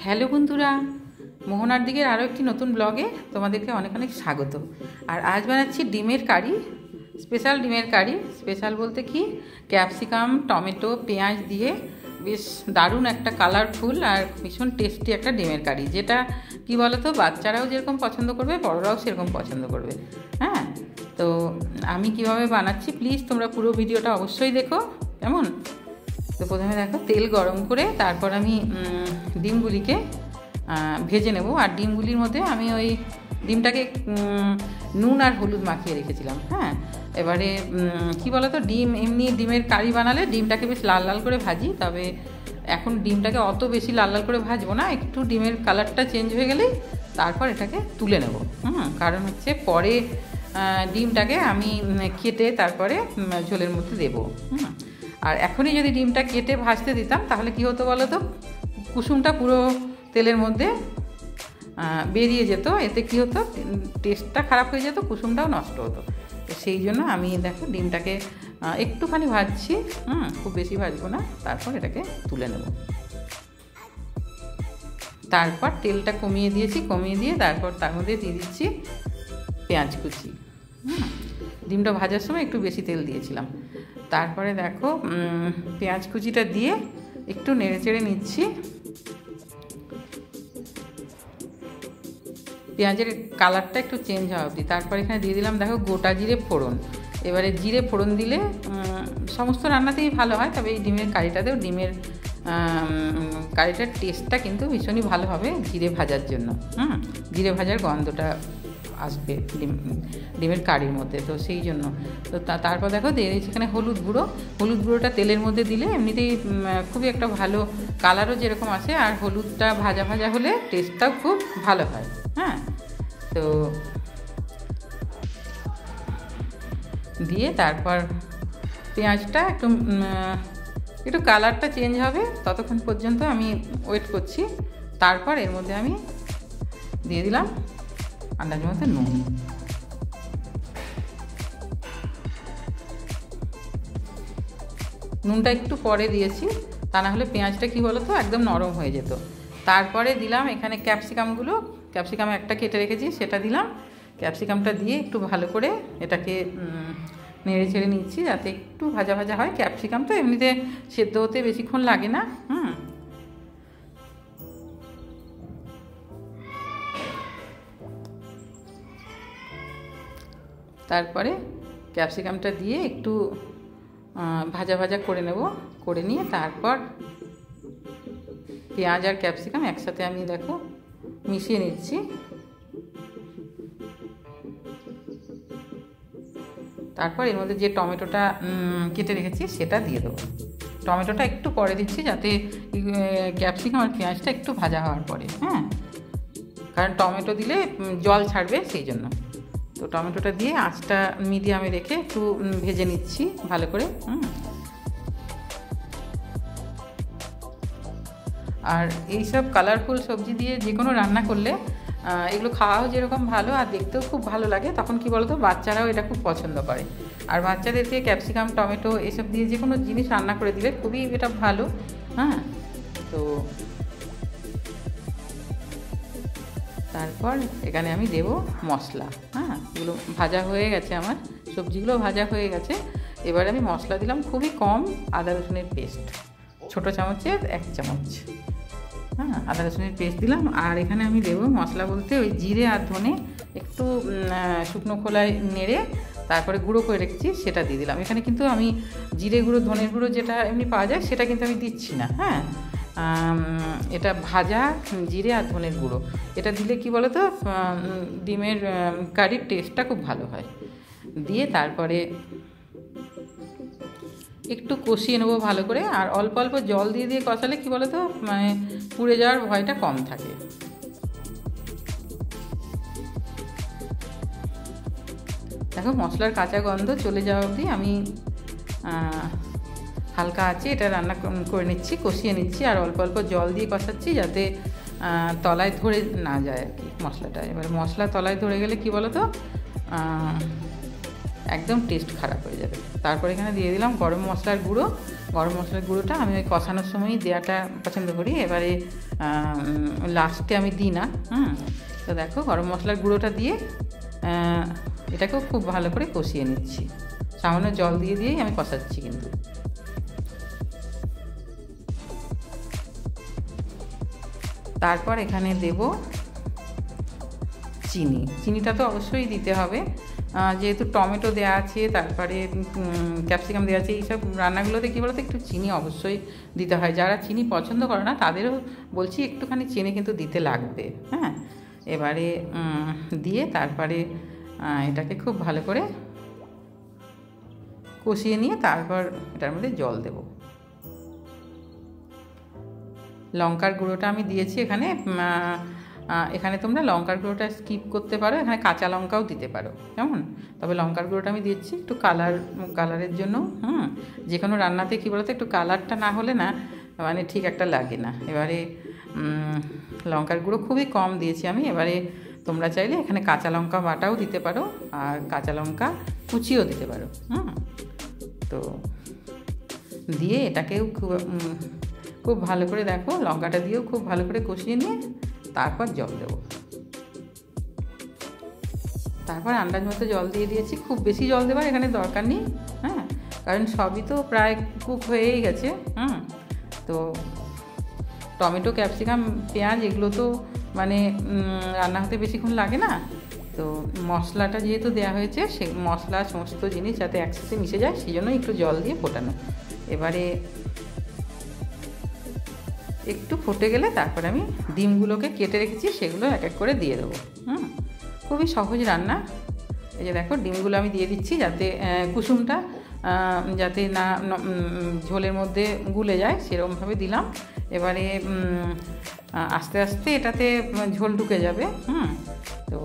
Hello বন্ধুরা, মোহনার দিকের আরও একটি নতুন ব্লগে তোমাদেরকে অনেক অনেক স্বাগত। আর আজ বানাচ্ছি ডিমের কারি, স্পেশাল ডিমের কারি। স্পেশাল বলতে কি, ক্যাপসিকাম, টমেটো, পেঁয়াজ দিয়ে বেশ দারুণ একটা কালারফুল আর ভীষণ টেস্টি একটা ডিমের কারি, যেটা কি বলতো বাচ্চারাও যেরকম পছন্দ করবে, বড়রাও সেরকম পছন্দ করবে। হ্যাঁ, তো আমি কিভাবে বানাচ্ছি প্লিজ তোমরা পুরো ভিডিওটা অবশ্যই দেখো, কেমন? তো প্রথমে দেখো, তেল গরম করে তারপর আমি ডিমগুলিকে ভেজে নেব। আর ডিমগুলির মধ্যে আমি ওই ডিমটাকে নুন আর হলুদ মাখিয়ে রেখেছিলাম। হ্যাঁ, এবারে কি বলতো, এমনি ডিমের কারি বানালে ডিমটাকে বেশ লাল লাল করে ভাজি, তবে এখন ডিমটাকে অত বেশি লাল লাল করে ভাজবো না, একটু ডিমের কালারটা চেঞ্জ হয়ে গেলেই তারপর এটাকে তুলে নেব। কারণ হচ্ছে পরে ডিমটাকে আমি কেটে তারপরে ঝোলের মধ্যে দেবো। আর এখনই যদি ডিমটা কেটে ভাজতে দিতাম তাহলে কি হতো বলো তো, কুসুমটা পুরো তেলের মধ্যে বেরিয়ে যেত, এতে কি হতো টেস্টটা খারাপ হয়ে যেত, কুসুমটাও নষ্ট হতো। তো সেই জন্য আমি দেখো ডিমটাকে একটুখানি ভাজছি, খুব বেশি ভাজবো না, তারপর এটাকে তুলে নেব। তারপর তেলটা কমিয়ে দিয়েছি, কমিয়ে দিয়ে তারপর তার মধ্যে দিয়ে দিচ্ছি পেঁয়াজ কুচি। ডিমটা ভাজার সময় একটু বেশি তেল দিয়েছিলাম। তারপরে দেখো পেঁয়াজ কুচিটা দিয়ে একটু নেড়ে চেড়ে নিচ্ছি, পেঁয়াজের কালারটা একটু চেঞ্জ হওয়া অবধি। তারপর এখানে দিয়ে দিলাম দেখো গোটা জিরে ফোড়ন। এবারে জিরে ফোড়ন দিলে সমস্ত রান্নাতেই ভালো হয়, তবে এই ডিমের কারিটাতেও ডিমের কারিটার টেস্টটা কিন্তু ভীষণই ভালো হবে জিরে ভাজার জন্য। জিরে ভাজার গন্ধটা আসবে ডিমের কারির মধ্যে, তো সেই জন্য। তো তারপর দেখো দিয়ে দিচ্ছি এখানে হলুদ গুঁড়ো। হলুদ গুঁড়োটা তেলের মধ্যে দিলে এমনিতেই খুবই একটা ভালো কালারও যেরকম আসে, আর হলুদটা ভাজা ভাজা হলে টেস্টটাও খুব ভালো হয়। হ্যাঁ, তো দিয়ে তারপর পেঁয়াজটা একটু কালারটা চেঞ্জ হবে, ততক্ষণ পর্যন্ত আমি ওয়েট করছি। তারপর এর মধ্যে আমি দিয়ে দিলাম আন্দাজ মতো নুন। নুনটা একটু পরে দিয়েছি, তা না হলে পেঁয়াজটা কি বলতো একদম নরম হয়ে যেত। তারপরে দিলাম এখানে ক্যাপসিকামগুলো, ক্যাপসিকাম একটা কেটে রেখেছি সেটা দিলাম। ক্যাপসিকামটা দিয়ে একটু ভালো করে এটাকে নেড়ে ছেড়ে নিচ্ছি, যাতে একটু ভাজা ভাজা হয়। ক্যাপসিকাম তো এমনিতে সেদ্ধ হতে বেশিক্ষণ লাগে না। তারপরে ক্যাপসিকামটা দিয়ে একটু ভাজা ভাজা করে নেব, করে নিয়ে তারপর পেঁয়াজ আর ক্যাপসিকাম একসাথে আমি দেখো মিশিয়ে নিচ্ছি। তারপর এর মধ্যে যে টমেটোটা কেটে রেখেছি সেটা দিয়ে দেবো। টমেটোটা একটু পরে দিচ্ছি, যাতে ক্যাপসিকাম আর পেঁয়াজটা একটু ভাজা হওয়ার পরে। কারণ টমেটো দিলে জল ছাড়বে, সেই জন্য। তো টমেটোটা দিয়ে আঁচটা মিডিয়ামে রেখে একটু ভেজে নিচ্ছি ভালো করে। আর এইসব কালারফুল সবজি দিয়ে যে কোনো রান্না করলে এগুলো খাওয়াও যেরকম ভালো আর দেখতেও খুব ভালো লাগে, তখন কি বলতো বাচ্চারাও এটা খুব পছন্দ করে। আর বাচ্চাদেরকে ক্যাপসিকাম, টমেটো এসব দিয়ে যে কোনো জিনিস রান্না করে দিলে খুবই এটা ভালো। তো তারপর এখানে আমি দেব মশলা। এগুলো ভাজা হয়ে গেছে, আমার সবজিগুলো ভাজা হয়ে গেছে। এবার আমি মশলা দিলাম খুবই কম, আদা রসুনের পেস্ট ছোটো চামচের 1 চামচ। আদা রসুনের পেস্ট দিলাম। আর এখানে আমি দেবো মশলা বলতে ওই জিরে আর ধনে একটু শুকনো খোলায় নেড়ে তারপরে গুঁড়ো করে রেখেছি সেটা দিয়ে দিলাম। এখানে কিন্তু আমি জিরে গুঁড়ো, ধনের গুঁড়ো যেটা এমনি পাওয়া যায় সেটা কিন্তু আমি দিচ্ছি না। এটা ভাজা জিরে আর ধনের গুঁড়ো, এটা দিলে কি বলো তো ডিমের কারির টেস্টটা খুব ভালো হয়। দিয়ে তারপরে একটু কষিয়ে নেবো ভালো করে। আর অল্প অল্প জল দিয়ে দিয়ে কষালে কি বলো তো মানে পুড়ে যাওয়ার ভয়টা কম থাকে। দেখো মশলার কাঁচা গন্ধ চলে যাওয়া অবধি আমি হালকা আছে এটা রান্না করে নিচ্ছি, কষিয়ে নিচ্ছি। আর অল্প অল্প জল দিয়ে কষাচ্ছি, যাতে তলায় ধরে না যায় আর কি মশলাটা। এবার মশলা তলায় ধরে গেলে কি বলো তো একদম টেস্ট খারাপ হয়ে যাবে। তারপর এখানে দিয়ে দিলাম গরম মশলার গুঁড়ো, গরম মশলার গুঁড়োটা আমি ওই কষানোর সময়ই দেওয়াটা পছন্দ করি, এবারে লাস্টে আমি দিই না। তো দেখো গরম মশলার গুঁড়োটা দিয়ে এটাকেও খুব ভালো করে কষিয়ে নিচ্ছি, সামান্য জল দিয়ে দিয়েই আমি কষাচ্ছি। কিন্তু তারপর এখানে দেব চিনিটা তো অবশ্যই দিতে হবে, যেহেতু টমেটো দেওয়া আছে, তারপরে ক্যাপসিকাম দেওয়া আছে। এইসব রান্নাগুলোতে কী বলতো একটু চিনি অবশ্যই দিতে হয়। যারা চিনি পছন্দ করে না তাদেরও বলছি একটুখানি চিনি কিন্তু দিতে লাগবে। হ্যাঁ, এবারে দিয়ে তারপরে এটাকে খুব ভালো করে কষিয়ে নিয়ে তারপর এটার মধ্যে জল দেব। লঙ্কার গুঁড়োটা আমি দিয়েছি এখানে। এখানে তোমরা লঙ্কার গুঁড়োটা স্কিপ করতে পারো, এখানে কাঁচা লঙ্কাও দিতে পারো, কেমন। তবে লঙ্কার গুঁড়োটা আমি দিচ্ছি একটু কালারের জন্য। যে কোনো রান্নাতে কী বলতো একটু কালারটা না হলে না মানে ঠিক একটা লাগে না। এবারে লঙ্কার গুঁড়ো খুবই কম দিয়েছি আমি। এবারে তোমরা চাইলে এখানে কাঁচা লঙ্কা বাটাও দিতে পারো আর কাঁচা লঙ্কা কুচিও দিতে পারো। তো দিয়ে এটাকেও খুব ভালো করে দেখো লঙ্কাটা দিয়েও খুব ভালো করে কষিয়ে নিয়ে তারপর জল দেবো। তারপর আন্দাজ মতো জল দিয়ে দিয়েছি, খুব বেশি জল দেওয়ার এখানে দরকার নেই। হ্যাঁ, কারণ সবই তো প্রায় কুক হয়েই গেছে। তো টমেটো, ক্যাপসিকাম, পেঁয়াজ এগুলো তো মানে রান্না হতে বেশিক্ষণ লাগে না। তো মশলাটা যেহেতু দেওয়া হয়েছে, সে মশলা সমস্ত জিনিস যাতে একসাথে মিশে যায় সেই জন্য একটু জল দিয়ে ফোটানো। এবারে একটু ফুটে গেলে তারপরে আমি ডিমগুলোকে কেটে রেখেছি সেগুলো এক এক করে দিয়ে দেবো। খুবই সহজ রান্না। এই যে দেখো ডিমগুলো আমি দিয়ে দিচ্ছি যাতে কুসুমটা যাতে না ঝোলের মধ্যে গুলে যায়, সেরকমভাবে দিলাম। এবারে আস্তে আস্তে এটাতে ঝোল ঢুকে যাবে। তো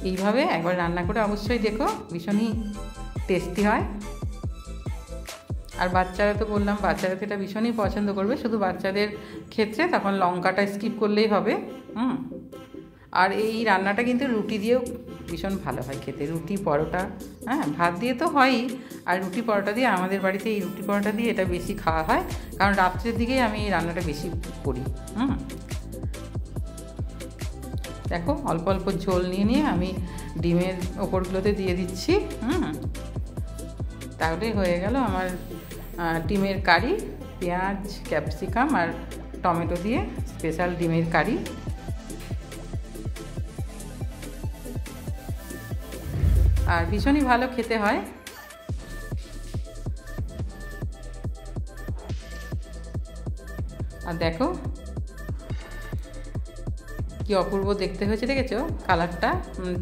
এইভাবে একবার রান্না করে অবশ্যই দেখো, ভীষণই টেস্টি হয়। আর বাচ্চারা তো বললাম বাচ্চারা তো এটা ভীষণই পছন্দ করবে। শুধু বাচ্চাদের ক্ষেত্রে তখন লঙ্কাটা স্কিপ করলেই হবে। আর এই রান্নাটা কিন্তু রুটি দিয়েও ভীষণ ভালো হয় খেতে, রুটি, পরোটা। ভাত দিয়ে তো হয়ই, আর রুটি পরোটা দিয়ে, আমাদের বাড়িতে এই রুটি পরোটা দিয়ে এটা বেশি খাওয়া হয়, কারণ রাত্রের দিকেই আমি এই রান্নাটা বেশি করি। দেখো অল্প অল্প ঝোল নিয়ে নিয়ে আমি ডিমের ওপরগুলোতে দিয়ে দিচ্ছি। তাহলে হয়ে গেল আমার ডিমের কারি, পেঁয়াজ, ক্যাপসিকাম আর টমেটো দিয়ে স্পেশাল ডিমের কারি। আর ভীষণই ভালো খেতে হয়। আর দেখো কি অপূর্ব দেখতে হয়েছে, দেখেছো কালারটা?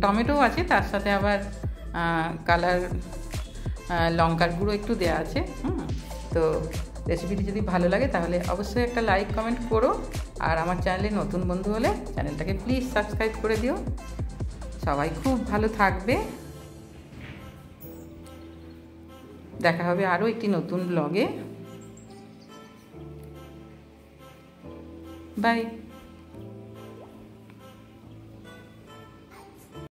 টমেটো আছে তার সাথে আবার কালার লঙ্কার গুঁড়ো একটু দেওয়া আছে। তো রেসিপিটি যদি ভালো লাগে তাহলে অবশ্যই একটা লাইক কমেন্ট করো, আর আমার চ্যানেলে নতুন বন্ধু হলে চ্যানেলটাকে প্লিজ সাবস্ক্রাইব করে দিও। সবাই খুব ভালো থাকবে। দেখা হবে আরও একটি নতুন ব্লগে। বাই।